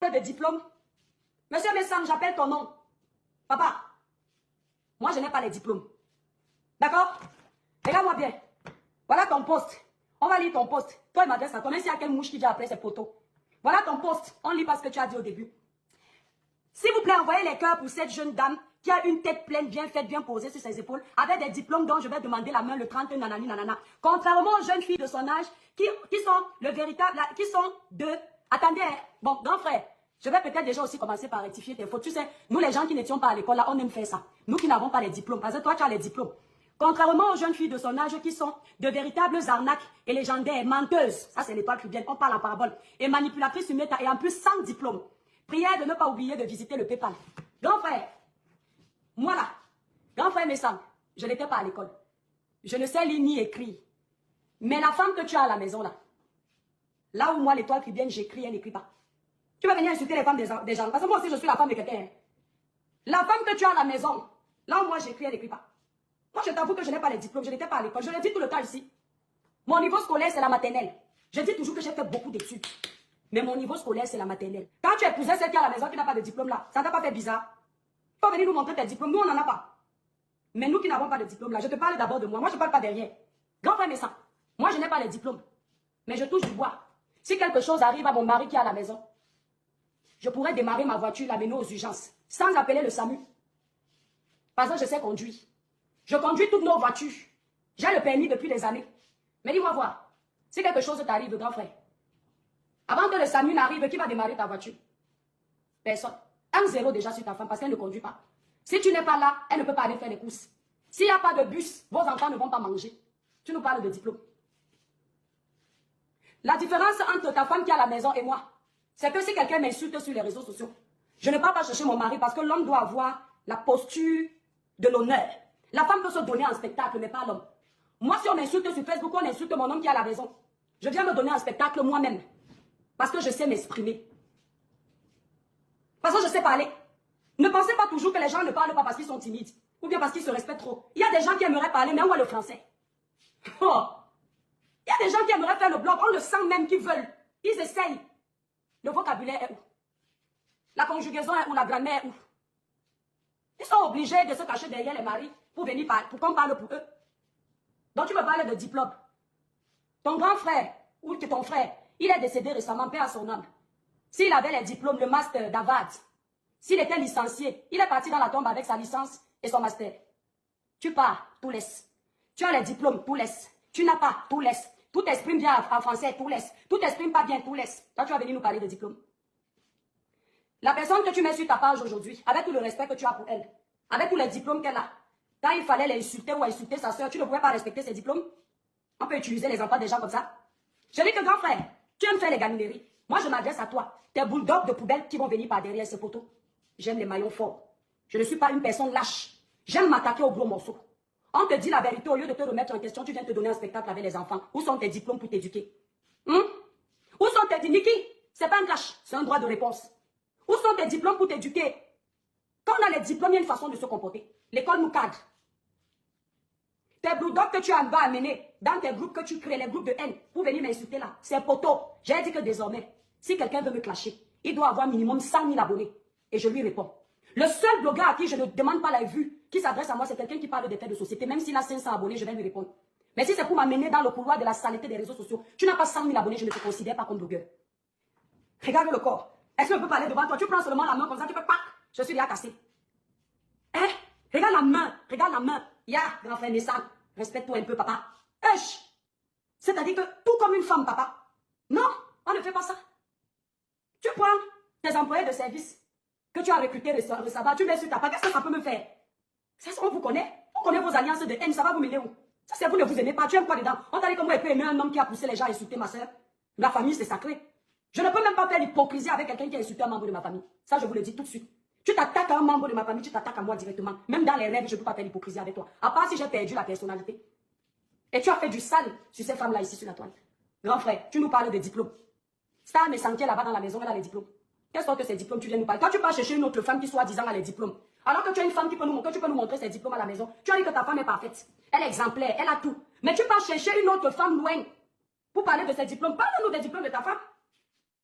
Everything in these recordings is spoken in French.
de diplôme. Monsieur Messam, j'appelle ton nom. Papa, moi je n'ai pas les diplômes. D'accord? Regarde-moi bien. Voilà ton poste. On va lire ton poste. Toi, il m'adresse à toi. Même s'il y a quelle mouche qui vient après ces photos. Voilà ton poste. On lit pas ce que tu as dit au début. S'il vous plaît, envoyez les cœurs pour cette jeune dame qui a une tête pleine, bien faite, bien posée sur ses épaules, avec des diplômes dont je vais demander la main le 30 nanani nanana. Contrairement aux jeunes filles de son âge qui sont le véritable, qui sont de... Attendez, hein. Bon, grand frère, je vais peut-être déjà aussi commencer par rectifier tes fautes. Tu sais, nous les gens qui n'étions pas à l'école, là, on aime faire ça. Nous qui n'avons pas les diplômes, parce que toi, tu as les diplômes. Contrairement aux jeunes filles de son âge qui sont de véritables arnaques et légendaires, menteuses, ça c'est l'étoile cubienne, on parle en parabole, et manipulatrices sur méta, et en plus sans diplôme. Prière de ne pas oublier de visiter le PayPal. Grand frère, moi là, grand frère Messam, je n'étais pas à l'école. Je ne sais lire ni écrire. Mais la femme que tu as à la maison là, là où moi l'étoile cubienne, j'écris, elle n'écrit pas. Tu vas venir insulter les femmes des gens, parce que moi aussi je suis la femme de quelqu'un. La femme que tu as à la maison, là où moi j'écris, elle n'écrit pas. Moi, je t'avoue que je n'ai pas les diplômes, je n'étais pas à l'école. Je le dis tout le temps ici. Mon niveau scolaire, c'est la maternelle. Je dis toujours que j'ai fait beaucoup d'études. Mais mon niveau scolaire, c'est la maternelle. Quand tu épousais celle qui est à la maison qui n'a pas de diplôme là, ça ne t'a pas fait bizarre? Tu peux venir nous montrer tes diplômes. Nous, on n'en a pas. Mais nous qui n'avons pas de diplôme là, je te parle d'abord de moi. Moi, je ne parle pas derrière. Grand frère Messam, moi, je n'ai pas les diplômes. Mais je touche du bois. Si quelque chose arrive à mon mari qui est à la maison, je pourrais démarrer ma voiture, l'amener aux urgences, sans appeler le SAMU. Parce que je sais conduire. Je conduis toutes nos voitures. J'ai le permis depuis des années. Mais dis-moi voir, si quelque chose t'arrive, grand frère, avant que le SAMU n'arrive, qui va démarrer ta voiture? Personne. 1-0 déjà sur ta femme parce qu'elle ne conduit pas. Si tu n'es pas là, elle ne peut pas aller faire les courses. S'il n'y a pas de bus, vos enfants ne vont pas manger. Tu nous parles de diplôme. La différence entre ta femme qui est à la maison et moi, c'est que si quelqu'un m'insulte sur les réseaux sociaux, je ne pars pas chercher mon mari parce que l'homme doit avoir la posture de l'honneur. La femme peut se donner en spectacle, mais pas l'homme. Moi, si on m'insulte sur Facebook, on insulte mon homme qui est à la maison. Je viens me donner un spectacle moi-même. Parce que je sais m'exprimer. Parce que je sais parler. Ne pensez pas toujours que les gens ne parlent pas parce qu'ils sont timides. Ou bien parce qu'ils se respectent trop. Il y a des gens qui aimeraient parler, mais où est le français? Oh. Il y a des gens qui aimeraient faire le blog, on le sent même qu'ils veulent. Ils essayent. Le vocabulaire est où? La conjugaison est où? La grammaire est où? Ils sont obligés de se cacher derrière les maris pour venir parler, pour qu'on parle pour eux. Donc tu me parles de diplôme. Ton grand frère, ou ton frère, il est décédé récemment, paix à son âme. S'il avait les diplômes, le master d'Harvard, s'il était licencié, il est parti dans la tombe avec sa licence et son master. Tu pars, tout laisse. Tu as les diplômes, tout laisse. Tu n'as pas, tout laisse. Tout t'exprime bien en français, tout laisse. Tout t'exprime pas bien, tout laisse. Toi, tu vas venir nous parler de diplôme. La personne que tu mets sur ta page aujourd'hui, avec tout le respect que tu as pour elle, avec tous les diplômes qu'elle a, quand il fallait l'insulter ou insulter sa soeur, tu ne pouvais pas respecter ses diplômes? On peut utiliser les enfants des gens comme ça? Je dis que grand frère, tu aimes faire les gamineries. Moi, je m'adresse à toi. Tes bulldogs de poubelle qui vont venir par derrière ce poteau. J'aime les maillons forts. Je ne suis pas une personne lâche. J'aime m'attaquer aux gros morceaux. On te dit la vérité, au lieu de te remettre en question, tu viens te donner un spectacle avec les enfants. Où sont tes diplômes pour t'éduquer? Où sont tes diplômes? Niki, c'est pas un clash, c'est un droit de réponse. Où sont tes diplômes pour t'éduquer? Quand on a les diplômes, il y a une façon de se comporter. L'école nous cadre. Tes bulldogs que tu vas amener dans tes groupes que tu crées, les groupes de haine, pour venir m'insulter là, c'est poteau. J'ai dit que désormais, si quelqu'un veut me clasher, il doit avoir minimum 100 000 abonnés. Et je lui réponds. Le seul blogueur à qui je ne demande pas la vue, qui s'adresse à moi, c'est quelqu'un qui parle des faits de société. Même s'il a 500 abonnés, je vais lui répondre. Mais si c'est pour m'amener dans le couloir de la saleté des réseaux sociaux, tu n'as pas 100 000 abonnés, je ne te considère pas comme blogueur. Regarde le corps. Est-ce que je peux parler devant toi? Tu prends seulement la main comme ça, tu peux pas. Je suis déjà cassé. Hein? Regarde la main. Regarde la main. Ya, grand frère Messam. Respecte-toi un peu, papa. Esh! C'est-à-dire que tout comme une femme, papa. Non, on ne fait pas ça. Tu prends tes employés de service que tu as recrutés récemment, tu mets sur ta part. Qu'est-ce que ça peut me faire? Ça, on vous connaît. On connaît vos alliances de haine. Ça va vous mener où? Ça, c'est vous ne vous aimez pas. Tu aimes quoi dedans? On t'a dit que moi, je peux aimer un homme qui a poussé les gens à insulter ma soeur. La famille, c'est sacré. Je ne peux même pas faire l'hypocrisie avec quelqu'un qui a insulté un membre de ma famille. Ça, je vous le dis tout de suite. Tu t'attaques à un membre de ma famille, tu t'attaques à moi directement. Même dans les rêves, je ne peux pas faire l'hypocrisie avec toi. À part si j'ai perdu la personnalité. Et tu as fait du sale sur ces femmes-là ici sur la toile. Grand frère, tu nous parles des diplômes. Star me sentait là-bas dans la maison, elle a les diplômes. Quels sont ces diplômes tu viens nous parler? Quand tu pars chercher une autre femme qui soi-disant a les diplômes, alors que tu as une femme qui peut nous montrer ses diplômes à la maison, tu as dit que ta femme est parfaite. Elle est exemplaire, elle a tout. Mais tu pars chercher une autre femme loin pour parler de ses diplômes. Parle-nous des diplômes de ta femme.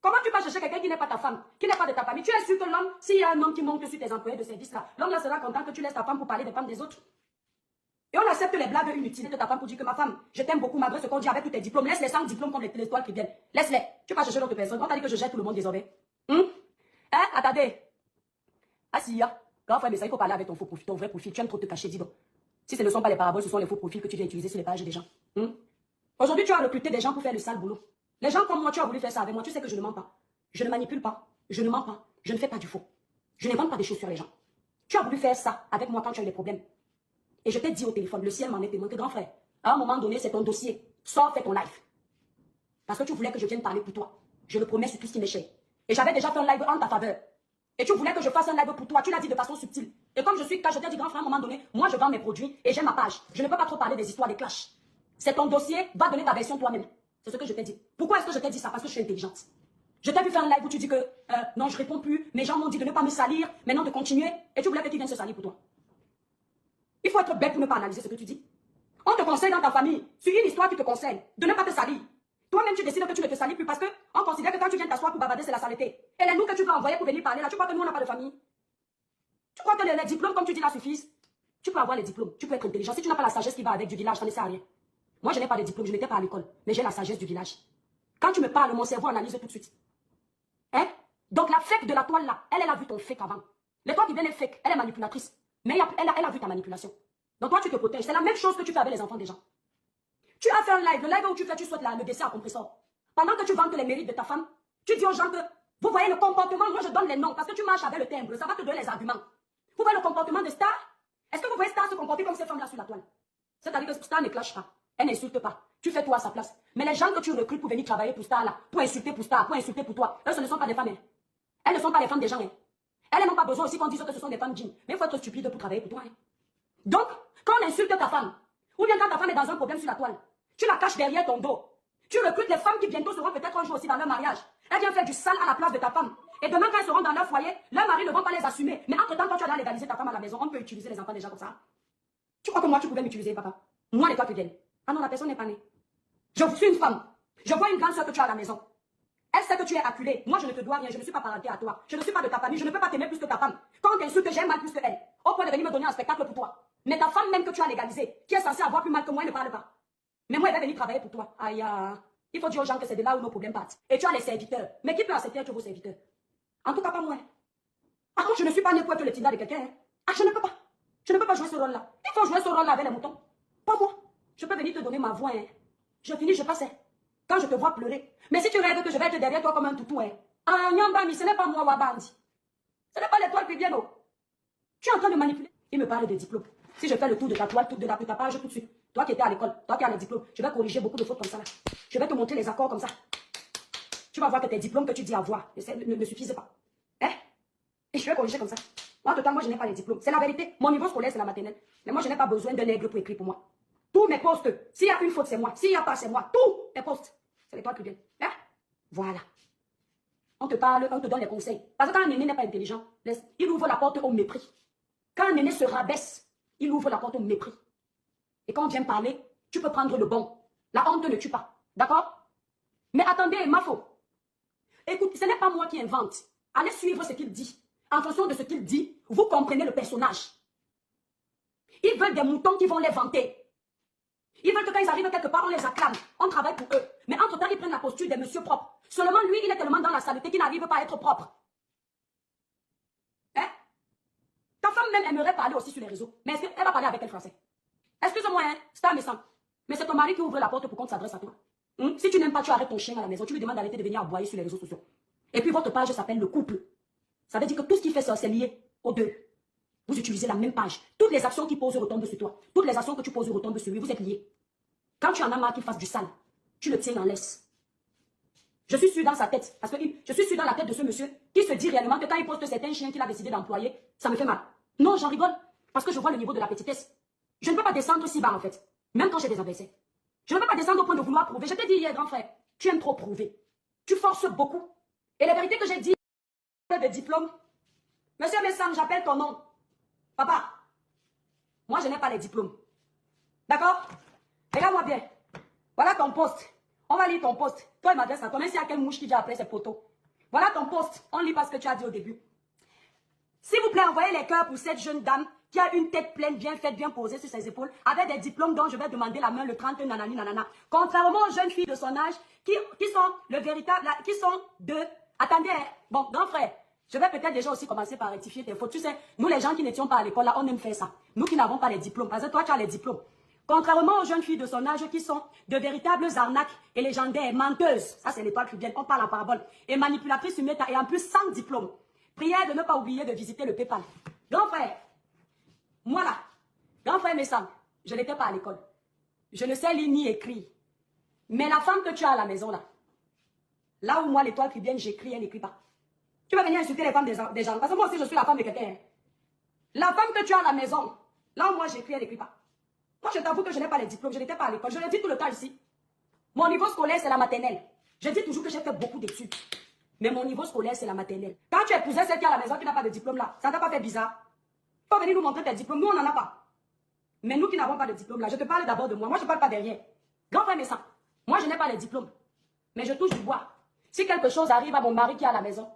Comment tu vas chercher quelqu'un qui n'est pas ta femme, qui n'est pas de ta famille? Tu es sûr que l'homme, s'il y a un homme qui monte sur tes employés de service là, l'homme là sera content que tu laisses ta femme pour parler des femmes des autres. Et on accepte les blagues inutiles de ta femme pour dire que ma femme, je t'aime beaucoup malgré ce qu'on dit avec tous tes diplômes. Laisse-les sans diplôme comme les étoiles qui viennent. Laisse-les. Tu vas chercher d'autres personnes. On t'a dit que je gère tout le monde désormais. Hein? Attendez. Ah si, grand frère, mais ça, il faut parler avec ton faux profil, ton vrai profil. Tu aimes trop te cacher, dis donc. Si ce ne sont pas les paraboles, ce sont les faux profils que tu viens utiliser sur les pages des gens. Aujourd'hui, tu as recruté des gens pour faire le sale boulot. Les gens comme moi, tu as voulu faire ça avec moi. Tu sais que je ne mens pas. Je ne manipule pas. Je ne mens pas. Je ne fais pas du faux. Je n'invente pas des choses sur les gens. Tu as voulu faire ça avec moi quand tu as eu des problèmes. Et je t'ai dit au téléphone, le ciel m'en est témoin que grand frère, à un moment donné, c'est ton dossier. Sors, fais ton live. Parce que tu voulais que je vienne parler pour toi. Je le promets sur tout ce qui m'est cher. Et j'avais déjà fait un live en ta faveur. Et tu voulais que je fasse un live pour toi. Tu l'as dit de façon subtile. Et comme je suis, quand je t'ai dit grand frère, à un moment donné, moi je vends mes produits et j'ai ma page. Je ne peux pas trop parler des histoires, des clashs. C'est ton dossier, va donner ta version toi-même. C'est ce que je t'ai dit. Pourquoi est-ce que je t'ai dit ça? Parce que je suis intelligente. Je t'ai vu faire un live où tu dis que non, je réponds plus. Mes gens m'ont dit de ne pas me salir, maintenant de continuer. Et tu voulais que qui vienne se salir pour toi. Il faut être bête pour ne pas analyser ce que tu dis. On te conseille dans ta famille, sur une histoire qui te conseille, de ne pas te salir. Toi-même, tu décides que tu ne te salis plus parce qu'on considère que quand tu viens t'asseoir pour bavarder, c'est la saleté. Et les nous que tu vas envoyer pour venir parler là, tu crois que nous, on n'a pas de famille? Tu crois que les diplômes, comme tu dis là, suffisent? Tu peux avoir les diplômes, tu peux être intelligent. Si tu n'as pas la sagesse qui va avec du village, ça ne sert à rien. Moi, je n'ai pas de diplôme, je n'étais pas à l'école, mais j'ai la sagesse du village. Quand tu me parles, mon cerveau analyse tout de suite. Hein? Donc la fake de la toile là, elle a vu ton fake avant. L'étoile qui vient est fake, elle est manipulatrice. Mais elle a vu ta manipulation. Donc toi, tu te protèges. C'est la même chose que tu fais avec les enfants des gens. Tu as fait un live, le live où tu fais, tu souhaites le décès à compresseur. Pendant que tu vantes les mérites de ta femme, tu dis aux gens que, vous voyez le comportement, moi je donne les noms, parce que tu marches avec le timbre, ça va te donner les arguments. Vous voyez le comportement de Star? Est-ce que vous voyez Star se comporter comme ces femmes-là sur la toile? C'est-à-dire que Star ne clash pas, elle n'insulte pas. Tu fais tout à sa place. Mais les gens que tu recrutes pour venir travailler pour Star là, pour insulter pour Star, pour insulter pour toi, eux ce ne sont pas des femmes. Hein. Elles ne sont pas les femmes des gens. Hein. Elles n'ont pas besoin aussi qu'on dise que ce sont des femmes jeans. Mais il faut être stupide pour travailler pour toi. Hein. Donc, quand on insulte ta femme, ou bien quand ta femme est dans un problème sur la toile, tu la caches derrière ton dos. Tu recrutes les femmes qui bientôt seront peut-être un jour aussi dans leur mariage. Elles viennent faire du sale à la place de ta femme. Et demain, quand elles seront dans leur foyer, leurs maris ne vont pas les assumer. Mais entre-temps, quand tu as légaliser ta femme à la maison, on peut utiliser les enfants déjà comme ça. Tu crois que moi, tu pouvais m'utiliser, papa? Moi, les toi qui viennent. Ah non, la personne n'est pas née. Je suis une femme. Je vois une grande soeur que tu as à la maison. Elle sait que tu es acculée. Moi, je ne te dois rien. Je ne suis pas parenté à toi. Je ne suis pas de ta famille. Je ne peux pas t'aimer plus que ta femme. Quand on t'insulte, j'aime mal plus que elle. Au point de venir me donner un spectacle pour toi. Mais ta femme même que tu as légalisée, qui est censée avoir plus mal que moi, elle ne parle pas. Mais moi, elle va venir travailler pour toi. Aïe, il faut dire aux gens que c'est de là où nos problèmes partent. Et tu as les serviteurs. Mais qui peut accepter être vos serviteurs? En tout cas, pas moi. Ah, je ne suis pas née pour être le Tinder de quelqu'un. Hein. Ah, je ne peux pas. Je ne peux pas jouer ce rôle-là. Il faut jouer ce rôle-là avec les moutons. Pas moi. Je peux venir te donner ma voix. Hein. Je finis, je passe. Hein. Quand je te vois pleurer. Mais si tu rêves que je vais être derrière toi comme un toutou, hein. Ah, Nyambami, ce n'est pas moi, Wabandi. Ce n'est pas l'étoile qui vient, non. Tu es en train de manipuler. Il me parle de diplôme. Si je fais le tour de ta toile, de ta page tout de suite. Toi qui étais à l'école, toi qui as les diplômes, je vais corriger beaucoup de fautes comme ça là. Je vais te montrer les accords comme ça. Tu vas voir que tes diplômes que tu dis avoir ne suffisent pas. Hein? Et je vais corriger comme ça. En tout cas, moi je n'ai pas les diplômes. C'est la vérité. Mon niveau scolaire, c'est la maternelle. Mais moi, je n'ai pas besoin d'un nègre pour écrire pour moi. Tous mes postes, s'il y a une faute, c'est moi. S'il n'y a pas, c'est moi. Tous mes postes. C'est les toi qui viennent. Hein? Voilà. On te parle, on te donne les conseils. Parce que quand un aîné n'est pas intelligent, il ouvre la porte au mépris. Quand un aîné se rabaisse, il ouvre la porte au mépris. Et quand on vient parler, tu peux prendre le bon. La honte ne tue pas. D'accord? Mais attendez, Mafo. Écoute, ce n'est pas moi qui invente. Allez suivre ce qu'il dit. En fonction de ce qu'il dit, vous comprenez le personnage. Ils veulent des moutons qui vont les vanter. Ils veulent que quand ils arrivent quelque part, on les acclame. On travaille pour eux. Mais entre-temps, ils prennent la posture des messieurs propres. Seulement lui, il est tellement dans la saleté qu'il n'arrive pas à être propre. Hein? Ta femme même aimerait parler aussi sur les réseaux. Mais est-ce qu'elle va parler avec quel français? Excuse-moi, hein, c'est un méchant. Mais c'est ton mari qui ouvre la porte pour qu'on s'adresse à toi. Si tu n'aimes pas, tu arrêtes ton chien à la maison. Tu lui demandes d'arrêter de venir aboyer sur les réseaux sociaux. Et puis votre page s'appelle le couple. Ça veut dire que tout ce qui fait ça, c'est lié aux deux. Vous utilisez la même page. Toutes les actions qui posent retombent sur toi. Toutes les actions que tu poses retombent sur lui. Vous êtes liés. Quand tu en as marre qu'il fasse du sale, tu le tiens en laisse. Je suis sûre dans sa tête, parce que je suis sûre dans la tête de ce monsieur qui se dit réellement que quand il poste certains chiens qu'il a décidé d'employer, ça me fait mal. Non, j'en rigole, parce que je vois le niveau de la petitesse. Je ne peux pas descendre si bas en fait, même quand j'ai des adversaires. Je ne peux pas descendre au point de vouloir prouver. Je t'ai dit hier, grand frère, tu aimes trop prouver. Tu forces beaucoup. Et la vérité que j'ai dit, de diplôme, monsieur Messam, j'appelle ton nom. Papa, moi je n'ai pas les diplômes. D'accord? Regarde-moi bien. Voilà ton poste. On va lire ton poste. Toi, il m'adresse à toi. Même s'il y a quelle mouche qui vient après ses poteaux. Voilà ton post. On lit pas ce que tu as dit au début. S'il vous plaît, envoyez les cœurs pour cette jeune dame qui a une tête pleine, bien faite, bien posée sur ses épaules, avec des diplômes dont je vais demander la main le 30, nanani, nanana. Contrairement aux jeunes filles de son âge, qui sont le véritable, qui sont de... Attendez, hein. Bon, grand frère, je vais peut-être déjà aussi commencer par rectifier tes fautes. Tu sais, nous les gens qui n'étions pas à l'école, là, on aime faire ça. Nous qui n'avons pas les diplômes, parce que toi, tu as les diplômes. Contrairement aux jeunes filles de son âge qui sont de véritables arnaques et légendaires, menteuses, ça c'est l'étoile cubienne, on parle en parabole, et manipulatrices sur méta, et en plus sans diplôme. Prière de ne pas oublier de visiter le PayPal. Grand frère, moi là, grand frère Messam, je n'étais pas à l'école. Je ne sais lire ni écrire. Mais la femme que tu as à la maison là, là où moi l'étoile cubienne, j'écris, elle n'écrit pas. Tu vas venir insulter les femmes des gens, parce que moi aussi je suis la femme de quelqu'un. La femme que tu as à la maison, là où moi j'écris, elle n'écrit pas. Moi, je t'avoue que je n'ai pas les diplômes, je n'étais pas à l'école. Je le dis tout le temps ici. Mon niveau scolaire, c'est la maternelle. Je dis toujours que j'ai fait beaucoup d'études. Mais mon niveau scolaire, c'est la maternelle. Quand tu épousais celle qui est à la maison qui n'a pas de diplôme là, ça ne t'a pas fait bizarre? Il faut venir nous montrer tes diplômes. Nous, on n'en a pas. Mais nous qui n'avons pas de diplôme là, je te parle d'abord de moi. Moi, je ne parle pas derrière. Grand frère Messam, moi, je n'ai pas les diplômes. Mais je touche du bois. Si quelque chose arrive à mon mari qui est à la maison,